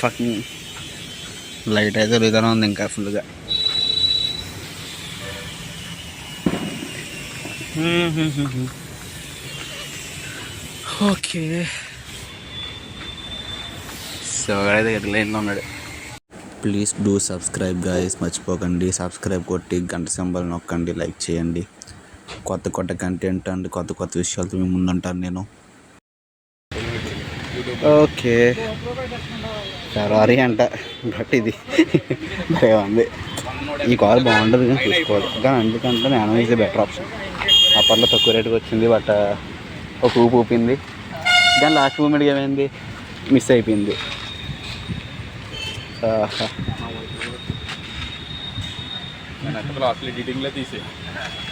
Fucking light అయితే తిరుగుతూనే ఉంది ఇంకా ఫుల్గా. ఓకే సో అయితే గట్ల లైన్లో ఉన్నాడు. ప్లీజ్ డూ సబ్స్క్రైబ్ గాయస్, మర్చిపోకండి సబ్స్క్రైబ్ కొట్టి గంట సింబల్ నొక్కండి, లైక్ చేయండి. కొత్త కొత్త కంటెంట్ అండ్ కొత్త కొత్త విషయాలతో మేము ముందుంటాను నేను. ఓకే ఫెరారీ అంట బట్ ఇది ఉంది. ఈ కార్ బాగుంటుంది కానీ చూసుకోవాలి, కానీ ఎందుకంటే నానో ఈజ్ బెటర్ ఆప్షన్. అప్పట్లో తక్కువ రేటుకి వచ్చింది బట్ ఒక ఊపు ఊపింది, కానీ లాస్ట్ మూమెంట్కి ఏమైంది మిస్ అయిపోయింది.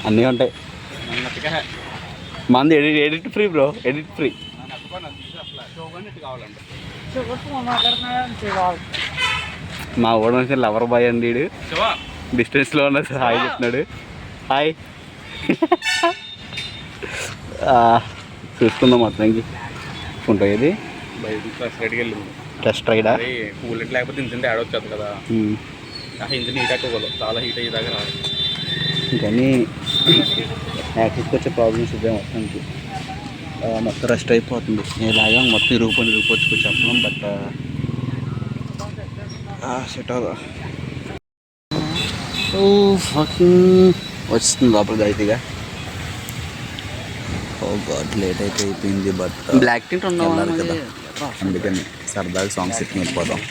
అన్నీ ఉంటాయి మంది. Edit free bro, edit free. మా ఓడి నుంచి లవర్ బాయ్ అండి, డిస్టెన్స్లో ఉన్న హాయ్ చెప్తున్నాడు. హాయ్ చూసుకుందాం మొత్తానికి ఉంటాయి. ఇది టెస్ట్ రైడా కూలెట్ లేకపోతే ఇంజిన్ యాడ్ వచ్చేది కదా, ఇంజిన్ హీట్ ఎక్కువ చాలా హీట్ అయ్యేదాకా రాదు. కానీ యాక్సిస్కి వచ్చే ప్రాబ్లమ్స్ ఇదే మొత్తానికి. మొత్తం రెస్ట్ అయిపోతుంది. ఇలాగా మొత్తం ఇరుగుపోవచ్చు చెప్పడం బట్ సెట్ అవుదా వస్తుంది లోపల గైతీగా. ఓ గాడ్ లేట్ అయితే అయిపోయింది బట్ బ్లాక్ టింట్ ఉండాలి కదా, అందుకని సరదాగా సాంగ్స్ ఎక్కి వెళ్ళిపోదాం.